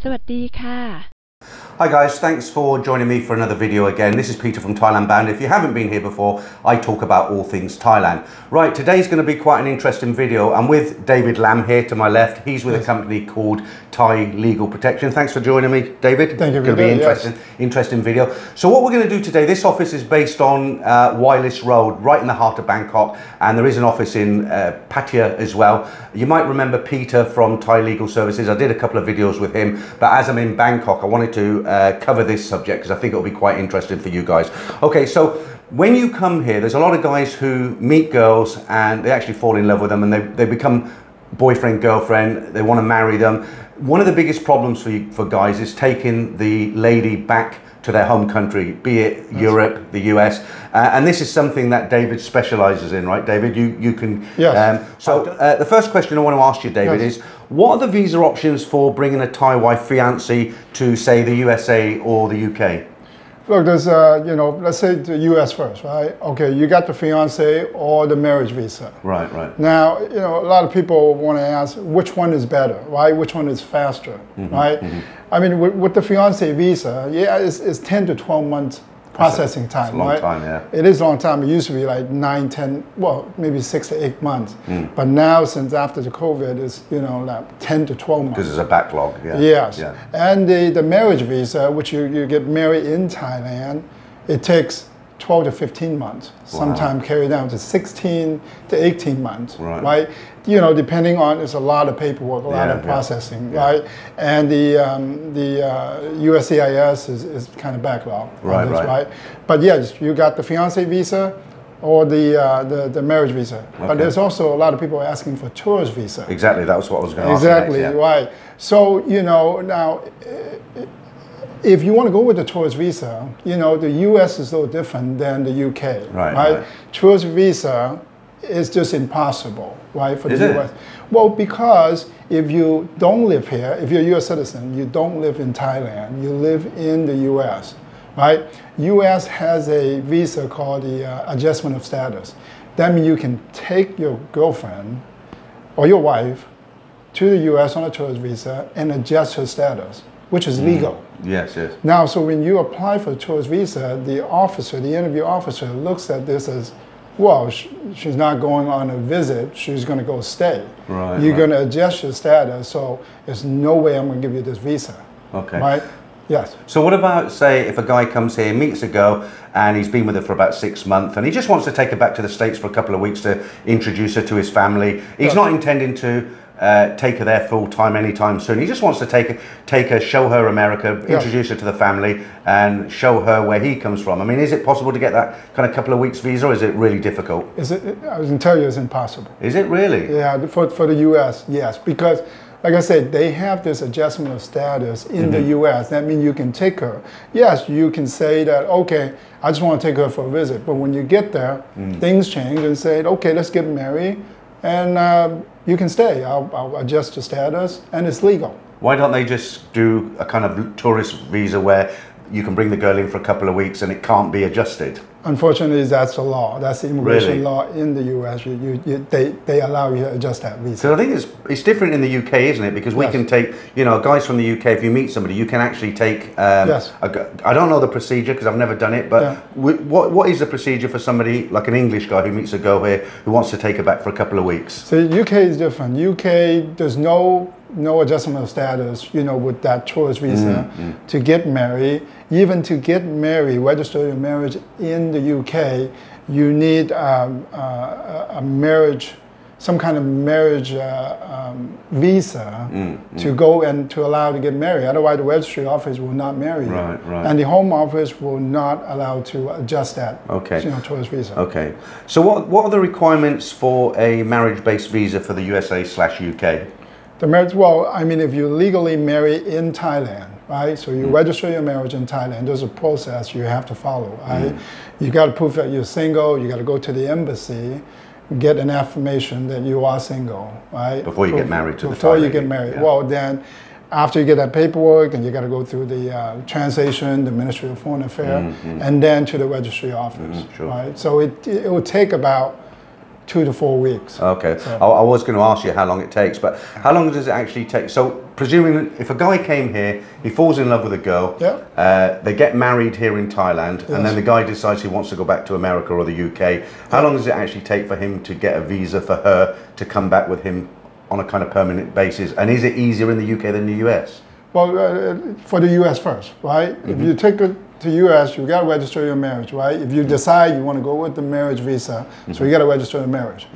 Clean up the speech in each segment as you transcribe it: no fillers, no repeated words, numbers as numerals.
สวัสดีค่ะ Hi guys, thanks for joining me for another video again. This is Peter from Thailand Bound. If you haven't been here before, I talk about all things Thailand. Right, today's going to be quite an interesting video. I'm with David Lam here to my left. He's with a company called Thai Legal Protection. Thanks for joining me, David. Thank you. It's going to be interesting video. So what we're going to do today, this office is based on Wireless Road, right in the heart of Bangkok, and there is an office in Pattaya as well. You might remember Peter from Thai Legal Services. I did a couple of videos with him, but as I'm in Bangkok, I wanted to cover this subject because I think it'll be quite interesting for you guys. Okay, so when you come here, there's a lot of guys who meet girls and they actually fall in love with them and they become boyfriend, girlfriend, they want to marry them. One of the biggest problems for guys is taking the lady back to their home country, be it Europe, the US, and this is something that David specializes in, right, David? You can. Yes. The first question I want to ask you, David, is what are the visa options for bringing a Thai wife fiance to, say, the USA or the UK? Look, there's, let's say the US first, right? Okay, you got the fiance or the marriage visa. Right. Now, a lot of people want to ask which one is better, right? Which one is faster, right? I mean, with the fiance visa, yeah, it's 10 to 12 months processing time, it's a long right? time, yeah. It is a long time. It used to be like 9, 10, well, maybe 6 to 8 months. But now, since after the COVID, it's, like 10 to 12 months. Because there's a backlog, yeah. Yes. Yeah. And the marriage visa, which you get married in Thailand, it takes 12 to 15 months. Sometimes carry down to 16 to 18 months, right? Depending on, it's a lot of paperwork, a lot of processing, right? And the USCIS is kind of backlog on this, right? But yes, you got the fiance visa or the marriage visa. Okay. But there's also a lot of people asking for tourist visa. Exactly, that was what I was going to ask. Exactly, right. So, now, if you want to go with the tourist visa, the US is a little different than the UK, right? Tourist visa is just impossible, right, for the US. Well, because if you don't live here, if you're a US citizen, you don't live in Thailand, you live in the US, right? US has a visa called the adjustment of status. That means you can take your girlfriend or your wife to the US on a tourist visa and adjust her status, which is legal. Yes. Now, so when you apply for a tourist visa, the interview officer looks at this as, well, she's not going on a visit, she's going to go stay. You're going to adjust your status, so there's no way I'm going to give you this visa. Okay. Right? Yes. So what about, say, if a guy comes here, meets a girl, and he's been with her for about 6 months, and he just wants to take her back to the States for a couple of weeks to introduce her to his family. He's not intending to take her there full time anytime soon. He just wants to take her, show her America, introduce her to the family, and show her where he comes from. I mean, is it possible to get that kind of couple of weeks visa, or is it really difficult? I was going to tell you it's impossible. Is it really? Yeah, for the US, yes, because like I said, they have this adjustment of status in the US. That means you can take her. Yes, you can say that, okay, I just want to take her for a visit. But when you get there, things change and say, okay, let's get married. And you can stay. I'll adjust the status, and it's legal. Why don't they just do a kind of tourist visa where you can bring the girl in for a couple of weeks and it can't be adjusted? Unfortunately, that's the law. That's the immigration law in the US. They allow you to adjust that visa. So I think it's different in the UK, isn't it? Because we can take, guys from the UK, if you meet somebody, you can actually take, I don't know the procedure because I've never done it, but what is the procedure for somebody, like an English guy who meets a girl here who wants to take her back for a couple of weeks? So UK is different. UK, there's no adjustment of status, with that tourist visa to get married. Even to get married, register your marriage in the UK, you need a marriage, some kind of marriage visa to go and to allow to get married. Otherwise, the registry office will not marry you. And the home office will not allow to adjust that tourist visa. Okay. So what are the requirements for a marriage-based visa for the USA/UK? The marriage, well, I mean, if you legally marry in Thailand, right? So you register your marriage in Thailand. There's a process you have to follow, right? You got to prove that you're single. You got to go to the embassy, get an affirmation that you are single, right? Before you get married to the Thai Before you get married. Well, then after you get that paperwork, and you got to go through the translation, the Ministry of Foreign Affairs, and then to the registry office, right? So it will take about 2 to 4 weeks. Okay. So. I was going to ask you how long it takes, but how long does it actually take? So, presuming if a guy came here, he falls in love with a girl, they get married here in Thailand, and then the guy decides he wants to go back to America or the UK, how long does it actually take for him to get a visa for her to come back with him on a kind of permanent basis? And is it easier in the UK than the US? Well, for the US first, right? If you take it to US, you got to register your marriage, right? If you decide you want to go with the marriage visa, so you got to register the marriage.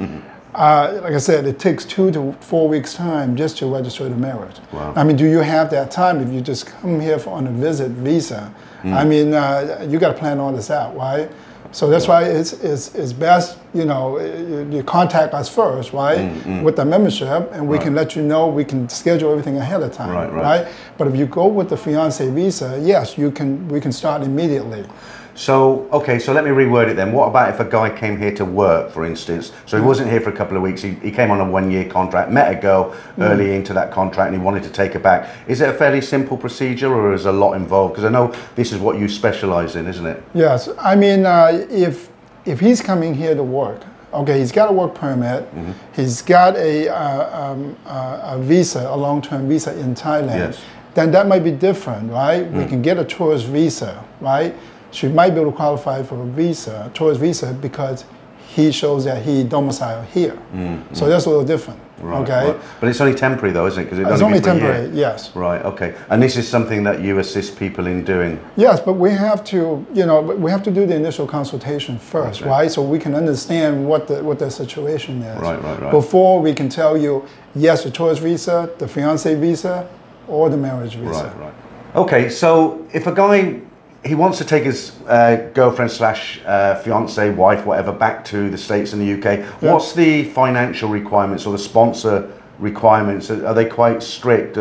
Like I said, it takes 2 to 4 weeks time just to register the marriage. Wow. I mean, do you have that time if you just come here on a visit visa? I mean, you got to plan all this out, right? So that's why it's best, you know, you contact us first, right, with the membership, and we can let you know, we can schedule everything ahead of time, right? But if you go with the fiancé visa, yes, we can start immediately. So, okay, so let me reword it then. What about if a guy came here to work, for instance? So he wasn't here for a couple of weeks, he came on a 1-year contract, met a girl early into that contract and he wanted to take her back. Is it a fairly simple procedure or is there a lot involved? Because I know this is what you specialize in, isn't it? Yes, I mean, if he's coming here to work, okay, he's got a work permit, he's got a visa, a long-term visa in Thailand, then that might be different, right? We can get a tourist visa, right? She might be able to qualify for a visa, tourist visa, because he shows that he domiciled here. So that's a little different. Okay. But it's only temporary though, isn't it? Because it's only temporary, yes. Right, okay. And this is something that you assist people in doing? Yes, but we have to, you know, we have to do the initial consultation first, right? So we can understand what the situation is. Right. Before we can tell you, yes, the tourist visa, the fiancé visa, or the marriage visa. Right. Okay, so if a guy, he wants to take his girlfriend slash fiance, wife, whatever, back to the States and the UK. What's the financial requirements or the sponsor requirements? Are they quite strict?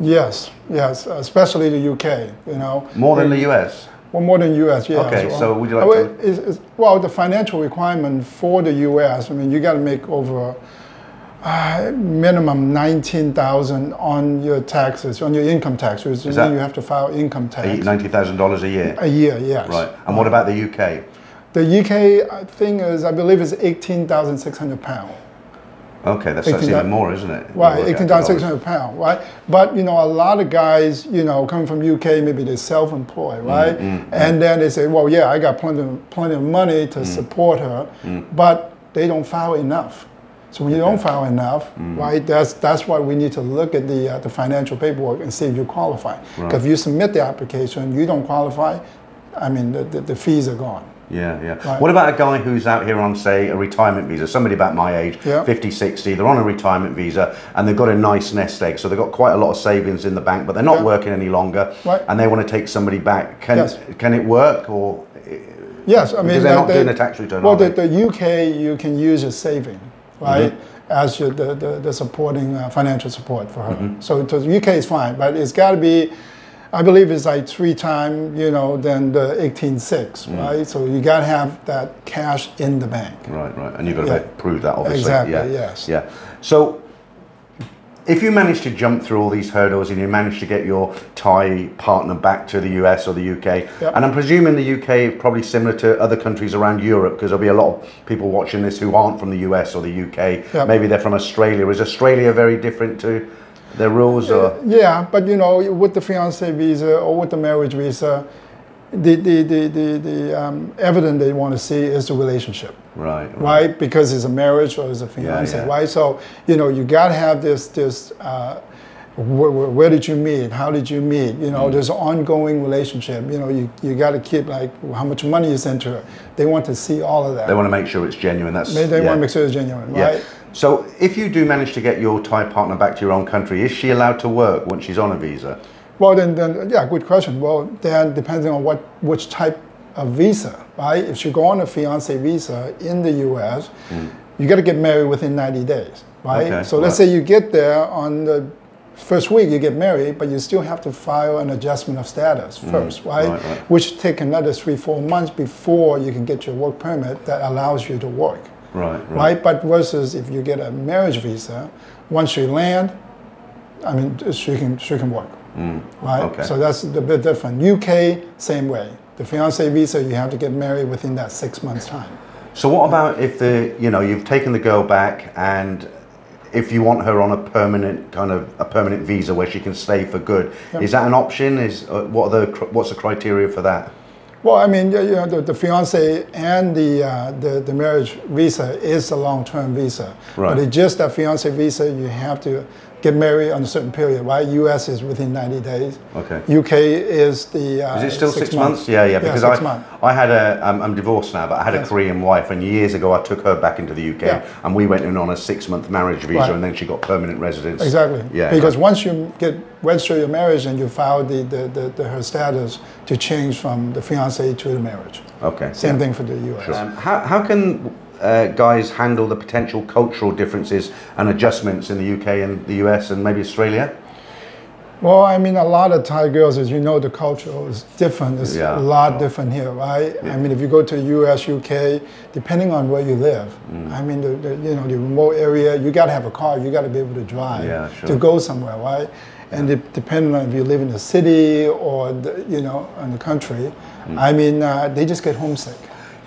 Yes, especially the UK, you know. More than the US? Well, more than US, yeah. Okay, so would you like to... Well, the financial requirement for the US, I mean, you got to make over minimum $19,000 on your taxes, on your income taxes, and then you have to file income tax. $90,000 a year? A year, yes. Right. And what about the UK? The UK thing is, I believe, is £18,600. Okay, that's even more, isn't it? Right, £18,600, right? But, you know, a lot of guys, you know, coming from UK, maybe they're self-employed, right? And then they say, well, yeah, I got plenty of money to support her, but they don't file enough. So when you don't file enough, right, that's why we need to look at the financial paperwork and see if you qualify. Because if you submit the application, you don't qualify, I mean, the fees are gone. Yeah. Right. What about a guy who's out here on, say, a retirement visa? Somebody about my age, 50, 60, they're on a retirement visa and they've got a nice nest egg. So they've got quite a lot of savings in the bank, but they're not working any longer, and they want to take somebody back. Can it work? Or yes, I mean, because they're not doing a tax return. Well, the UK, you can use a saving, right, as the supporting financial support for her. So the UK is fine, but it's got to be, I believe it's like 3 times, you know, than the 18.6, right? So you got to have that cash in the bank. Right. And you've got to prove that, obviously. Exactly, yes. Yeah. So if you manage to jump through all these hurdles and you manage to get your Thai partner back to the US or the UK, and I'm presuming the UK is probably similar to other countries around Europe, because there'll be a lot of people watching this who aren't from the US or the UK. Maybe they're from Australia. Is Australia very different to their rules? Or? Yeah, but you know, with the fiancé visa or with the marriage visa, the evidence they want to see is the relationship. Right? Because it's a marriage or it's a fiancé, right? So, you know, you got to have this where did you meet? How did you meet? You know, there's an ongoing relationship. You know, you got to keep, like, how much money you send to her. They want to see all of that. They want to make sure it's genuine. They want to make sure it's genuine, right? So if you do manage to get your Thai partner back to your own country, is she allowed to work once she's on a visa? Well, then good question. Well, then depending on which type of visa, right? If you go on a fiancé visa in the US, you got to get married within 90 days, right? So let's say you get there on the first week, you get married, but you still have to file an adjustment of status first, right? Which take another 3-4 months before you can get your work permit that allows you to work. Right. But versus if you get a marriage visa, once you land, I mean, she can work. Right. So that's a bit different. UK, same way. The fiancé visa, you have to get married within that 6 months time. So what about if you've taken the girl back, and if you want her on a permanent visa where she can stay for good, is that an option? What's the criteria for that? Well, I mean, the fiance and the marriage visa is a long-term visa, right. But it's just that fiance visa, you have to get married on a certain period, right? U.S. is within 90 days. Okay. U.K. is the is it still 6 months? Yeah. Because I had I'm divorced now, but I had a Korean wife, and years ago I took her back into the U.K. and we went in on a 6-month marriage visa, and then she got permanent residence. Exactly. Yeah. Because once you register your marriage and you file her status to change from the fiance to the marriage. Okay. Same thing for the U.S. Sure. How can guys handle the potential cultural differences and adjustments in the UK and the US and maybe Australia? Well, I mean, a lot of Thai girls, as you know, the culture is different. It's a lot different here, right? Yeah. I mean, if you go to the US, UK, depending on where you live, I mean, the remote area, you got to have a car, you got to be able to drive to go somewhere, right? And depending on if you live in the city or in the country, I mean, they just get homesick.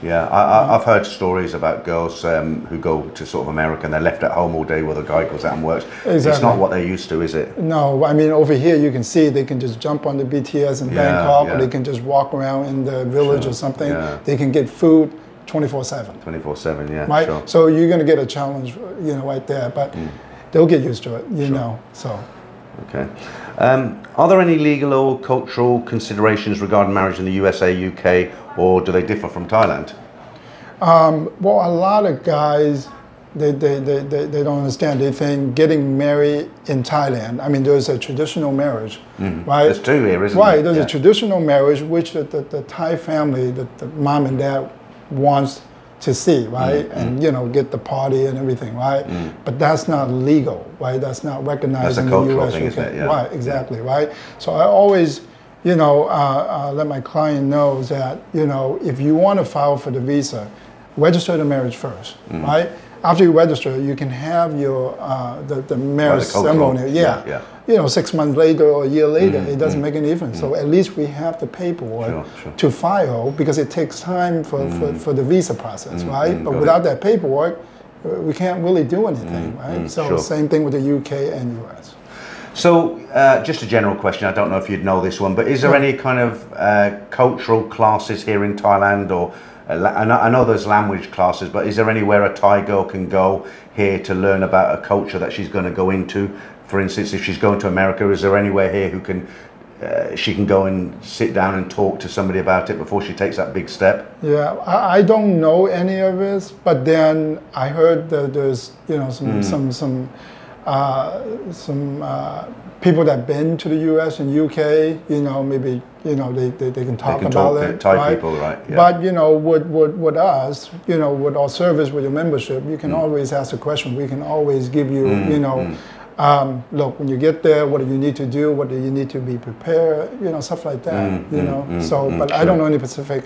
Yeah, I've heard stories about girls who go to sort of America and they're left at home all day while the guy goes out and works. Exactly. It's not what they're used to, is it? No, I mean, over here you can see they can just jump on the BTS in Bangkok, or they can just walk around in the village or something. Yeah. They can get food 24/7. 24/7, yeah. Right? Sure. So you're going to get a challenge, right there, but they'll get used to it, you know, so. Okay. Are there any legal or cultural considerations regarding marriage in the USA, UK, or do they differ from Thailand? Well, a lot of guys, they don't understand. They think getting married in Thailand, I mean, there's a traditional marriage, right? There's two here, isn't there? Right, there's a traditional marriage, which the Thai family, the mom and dad wants to see, right? And get the party and everything, right? But that's not legal, right? That's not recognized in the U.S. Thing, isn't it? Yeah. Right, exactly, right? So I always, let my client know that, if you want to file for the visa, register the marriage first, right? After you register, you can have your the marriage ceremony. Yeah. 6 months later or a year later, it doesn't make any difference. So at least we have the paperwork to file, because it takes time for the visa process, right? But without that paperwork, we can't really do anything, right? So same thing with the UK and US. So just a general question, I don't know if you'd know this one, but is there any kind of cultural classes here in Thailand, or I know there's language classes, but is there anywhere a Thai girl can go here to learn about a culture that she's going to go into? For instance, if she's going to America, is there anywhere here she can go and sit down and talk to somebody about it before she takes that big step? Yeah, I don't know any of this, but then I heard that there's some people that have been to the US and UK, maybe they can talk about it. Thai people, right? Yeah. But with us, with our service, with your membership, you can always ask a question. We can always give you, look, when you get there, what do you need to do? What do you need to be prepared? Stuff like that. But I don't know any specific,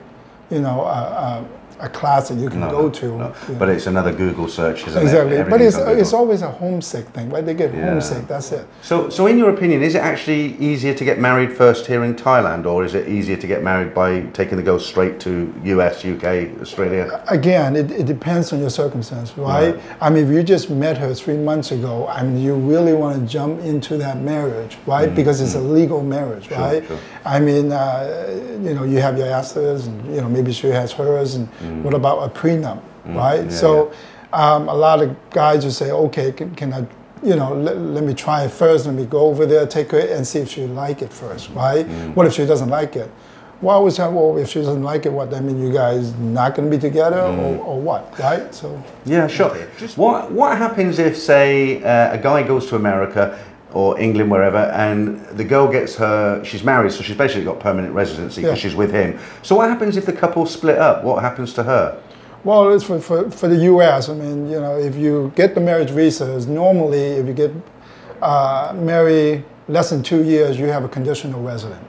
a class that you can go to. No. But it's another Google search, isn't it? Exactly. But it's always a homesick thing, right? They get homesick, that's it. So in your opinion, is it actually easier to get married first here in Thailand, or is it easier to get married by taking the girl straight to US, UK, Australia? Again, it depends on your circumstance, right? I mean, if you just met her 3 months ago, I mean, you really want to jump into that marriage, right? Because it's a legal marriage, right? Sure. I mean, you have your assets, and maybe she has hers, and what about a prenup, right? A lot of guys just say, okay, can I, let me try it first, let me go over there, take her and see if she like it first, right? What if she doesn't like it? Well, I always say, well, if she doesn't like it, what, that mean you guys not going to be together, or what, right? So yeah, sure. What happens if, say, a guy goes to America or England, wherever, and the girl she's married, so she's basically got permanent residency because she's with him. So what happens if the couple split up? What happens to her? Well, it's for the US, I mean, if you get the marriage visas, normally if you get married less than 2 years, you have a conditional resident,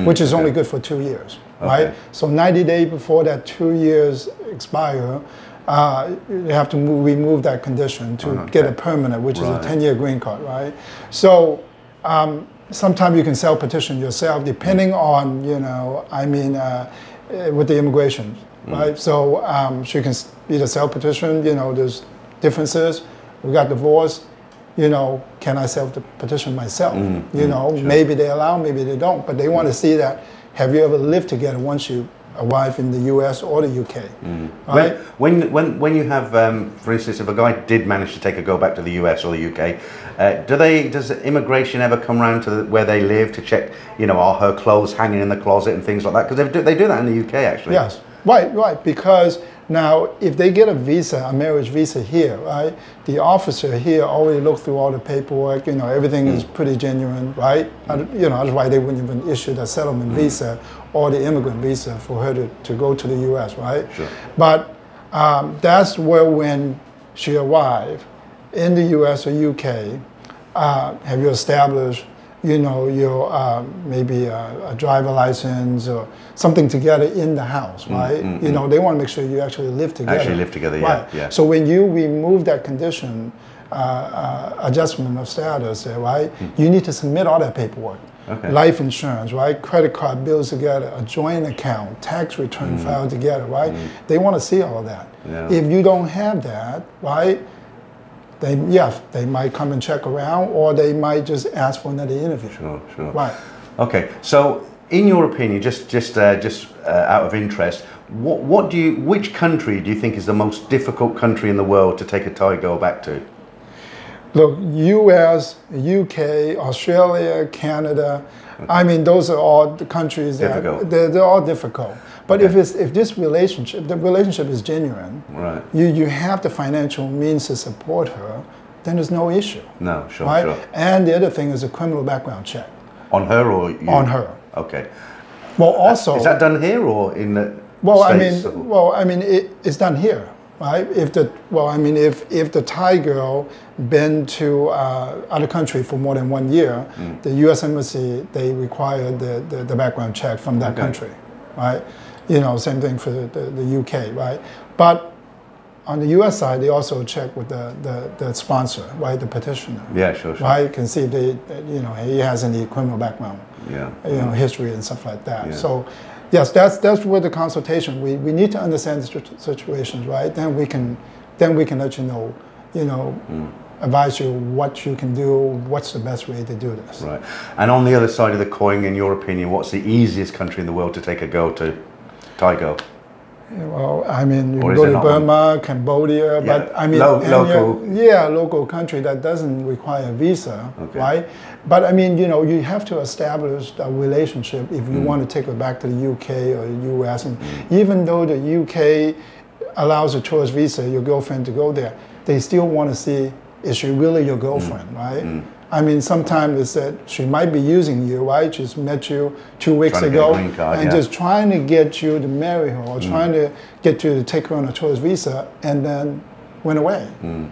which is only good for 2 years, right? So 90 days before that 2 years expire, you have to remove that condition to get a permanent, which is a 10-year green card, right? So sometimes you can self-petition yourself, depending on, with the immigration. right? So she can either self-petition, there's differences. We got divorced, can I self-petition myself? Sure. Maybe they allow, maybe they don't, but they want to see that, have you ever lived together once you arrive in the US or the UK? Right? When you have, for instance, if a guy did manage to take a go back to the US or the UK, does immigration ever come around to where they live to check, are her clothes hanging in the closet and things like that? Because they do that in the UK actually. Yes, right, because now if they get a visa, a marriage visa here, right, the officer here already looked through all the paperwork, everything is pretty genuine, right? That's why they wouldn't even issue the settlement visa or the immigrant visa for her to go to the US, right? Sure. But that's where when she arrived in the US or UK, have you established, your maybe a driver license or something together in the house, right? They want to make sure you actually live together. Actually live together, right. Yeah. So when you remove that condition, adjustment of status, right, you need to submit all that paperwork. Okay. Life insurance, right? Credit card bills together, a joint account, tax return filed together, right? They want to see all of that. Yeah. If you don't have that, right, they might come and check around, or they might just ask for another interview. Sure. Right. Okay. So, in your opinion, just out of interest, which country do you think is the most difficult country in the world to take a Thai girl back to? Look, US, UK, Australia, Canada, I mean, those are all the countries that they're all difficult. But if this relationship, the relationship is genuine, right? You have the financial means to support her, then there's no issue. No, sure, right? Sure. And the other thing is a criminal background check. On her or you? On her. Okay. Well, also is that done here or in the States? I mean, it's done here. Right? If the Thai girl been to other country for more than 1 year, the U.S. Embassy, they require the background check from that country, right? Same thing for the U.K., right? But on the U.S. side, they also check with the sponsor, right? The petitioner. Yeah, sure. Right? Can see if he has any criminal background, history and stuff like that. Yeah. So. Yes, that's where the consultation. We need to understand the situations, right? Then we can let you know, advise you what you can do, what's the best way to do this. Right. And on the other side of the coin, in your opinion, what's the easiest country in the world to take a girl to? Thai girl. Well, I mean, you can go to Burma, Cambodia, but I mean, local country that doesn't require a visa, right? But I mean, you have to establish a relationship if you want to take her back to the UK or the US. And even though the UK allows a tourist visa, your girlfriend to go there, they still want to see, is she really your girlfriend, right? I mean, sometimes it's that she might be using you, right? She's met you 2 weeks ago and just trying to get you to marry her or trying to get you to take her on a tourist visa and then went away,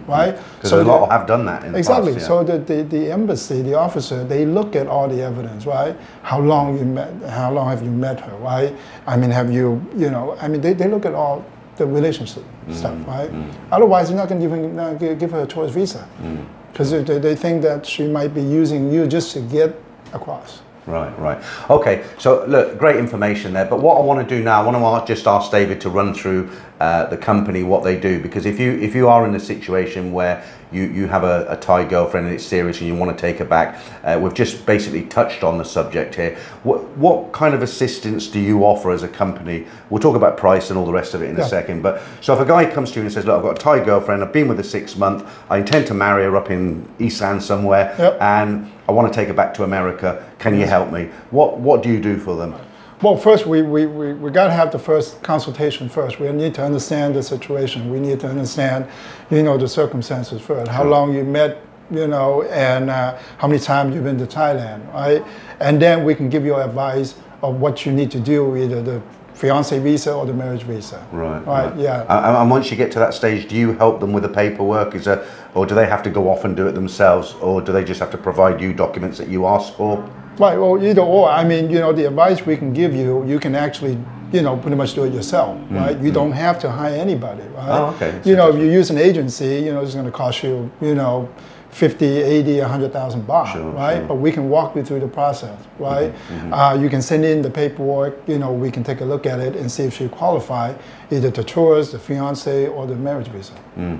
right? Because a lot have done that in the past. Yeah. So the embassy, the officer, they look at all the evidence, right? How long have you met her, right? I mean, they look at all the relationship stuff, right? Otherwise, you're not going to give her a tourist visa. Because they think that she might be using you just to get across. Right. Okay, so look, great information there. But what I want to do now, I want to just ask David to run through the company, what they do. Because if you are in a situation where you have a Thai girlfriend and it's serious and you want to take her back, we've just basically touched on the subject here. What kind of assistance do you offer as a company? We'll talk about price and all the rest of it in a second. But so if a guy comes to you and says, look, I've got a Thai girlfriend, I've been with her 6 months, I intend to marry her up in Isan somewhere, and I want to take her back to America, can you help me? What do you do for them? Well, first we got to have the first consultation first. We need to understand the situation. We need to understand, the circumstances first. How long you met, and how many times you've been to Thailand, right? And then we can give you advice of what you need to do, either the fiancé visa or the marriage visa. Right. Yeah. And once you get to that stage, do you help them with the paperwork? Or do they have to go off and do it themselves, or do they just have to provide you documents that you ask for? Right, well, either or. I mean, the advice we can give you, you can actually, pretty much do it yourself, right? You don't have to hire anybody, right? Oh, okay. If you use an agency, it's going to cost you, 50, 80, 100,000 baht, sure, right? Sure. But we can walk you through the process, right? You can send in the paperwork, we can take a look at it and see if you qualify, either the tourist, the fiance, or the marriage visa.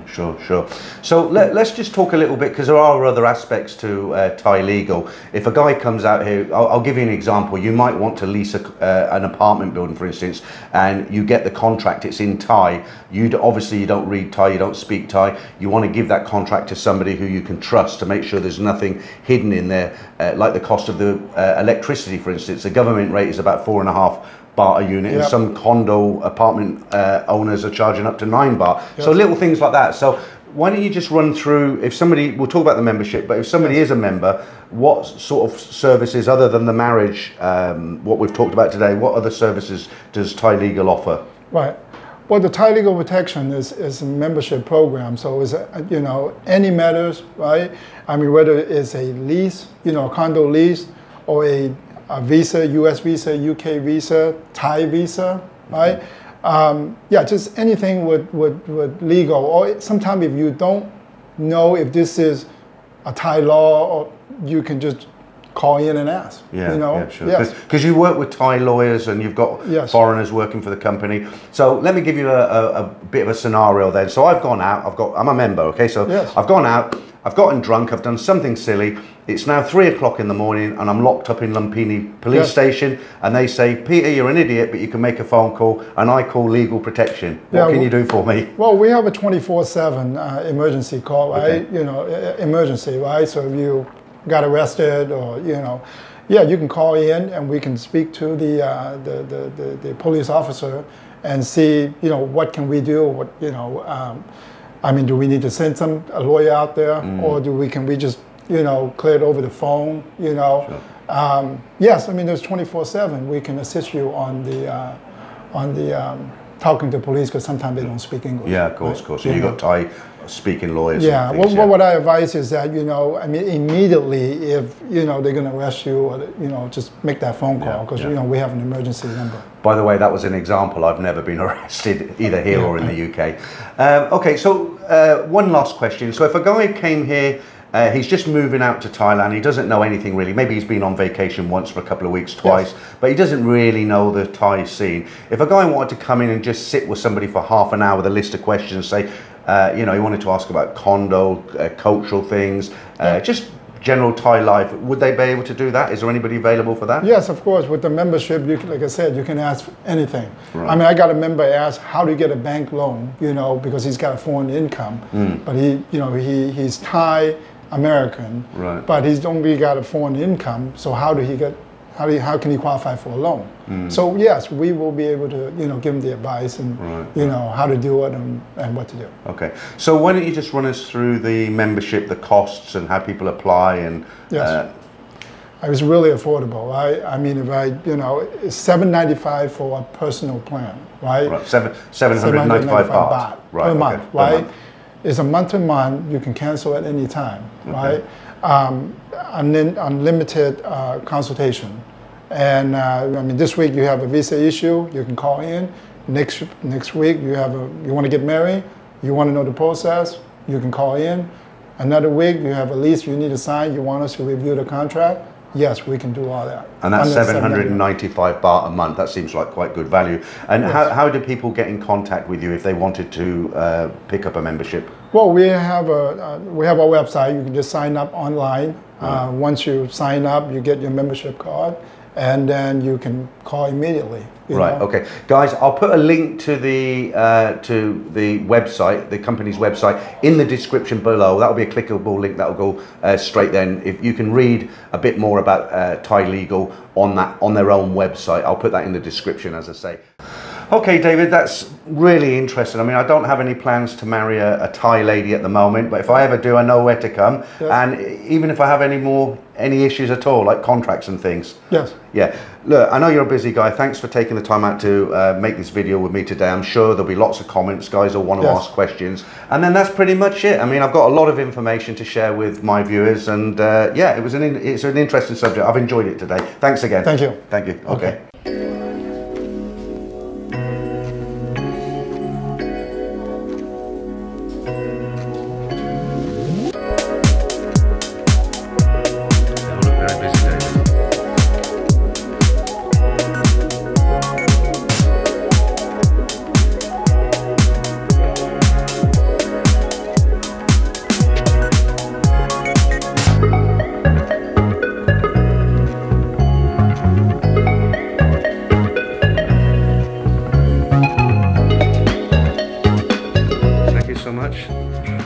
Sure. So let's just talk a little bit, because there are other aspects to Thai legal. If a guy comes out here, I'll give you an example. You might want to lease an apartment building, for instance, and you get the contract, it's in Thai. Obviously you don't read Thai, you don't speak Thai. You want to give that contract to somebody who you can trust to make sure there's nothing hidden in there, like the cost of the electricity, for instance. The government rate is about 4.5 baht a unit, and some condo apartment owners are charging up to 9 baht. So little things like that. So why don't you just run through, if somebody, we'll talk about the membership, but if somebody is a member, what sort of services, other than the marriage, what we've talked about today, what other services does Thai Legal offer? Right. Well, the Thai Legal Protection is a membership program, so it's any matters, right? I mean, whether it's a lease, a condo lease, or a visa, U.S. visa, U.K. visa, Thai visa, right? Just anything with legal, or sometimes if you don't know if this is a Thai law, or you can just call in and ask. Sure. Because you work with Thai lawyers and you've got foreigners working for the company. So let me give you a bit of a scenario then. So I've gone out, I'm a member, okay? So I've gone out, I've gotten drunk, I've done something silly. It's now 3 o'clock in the morning and I'm locked up in Lumpini police station, and they say, Peter, you're an idiot, but you can make a phone call, and I call legal protection. What can you do for me? Well, we have a 24/7 emergency call, right? Emergency, right? So if you got arrested, or you can call in and we can speak to the police officer and see what can we do. I mean, do we need to send a lawyer out there, or can we just clear it over the phone? Yes, I mean, there's 24/7. We can assist you on the talking to police, because sometimes they don't speak English. Yeah, of course. So you've got Thai speaking lawyers. Yeah, what I advise is that, I mean, immediately if, they're going to arrest you, or, just make that phone call, because, we have an emergency number. By the way, that was an example. I've never been arrested either here or in the UK. Okay, so one last question. So if a guy came here, he's just moving out to Thailand, he doesn't know anything really. Maybe he's been on vacation once for a couple of weeks, twice, but he doesn't really know the Thai scene. If a guy wanted to come in and just sit with somebody for half an hour with a list of questions, say, he wanted to ask about condo, cultural things, just general Thai life, would they be able to do that? Is there anybody available for that? Yes, of course. With the membership, like I said, you can ask anything. Right. I mean, I got a member ask how to get a bank loan, because he's got a foreign income, but he's Thai American, but he's only got a foreign income. So how can he qualify for a loan? So yes, we will be able to give him the advice and how to do it and what to do. Okay. So why don't you just run us through the membership, the costs, and how people apply? And it was really affordable. I mean, if it's $795 for a personal plan, right? 795 baht per month, right? It's a month to month. You can cancel at any time, right? Unlimited consultation. And I mean, this week you have a visa issue, you can call in. Next week you want to get married, you want to know the process, you can call in. Another week you have a lease you need to sign, you want us to review the contract. Yes, we can do all that. And that's 795 baht a month. That seems like quite good value. And how do people get in contact with you if they wanted to pick up a membership? Well, we have our website. You can just sign up online. Once you sign up, you get your membership card, and then you can call immediately. Right. Okay, guys, I'll put a link to the website, the company's website, in the description below. That'll be a clickable link that'll go straight then. If you can read a bit more about Thai Legal on their own website, I'll put that in the description, as I say. Okay, David, that's really interesting. I mean, I don't have any plans to marry a Thai lady at the moment, but if I ever do, I know where to come. Yes. And even if I have any issues at all, like contracts and things. Yes. Yeah. Look, I know you're a busy guy. Thanks for taking the time out to make this video with me today. I'm sure there'll be lots of comments. Guys will want to ask questions. And then that's pretty much it. I mean, I've got a lot of information to share with my viewers. And yeah, it's an interesting subject. I've enjoyed it today. Thanks again. Thank you. Thank you. Okay. so much.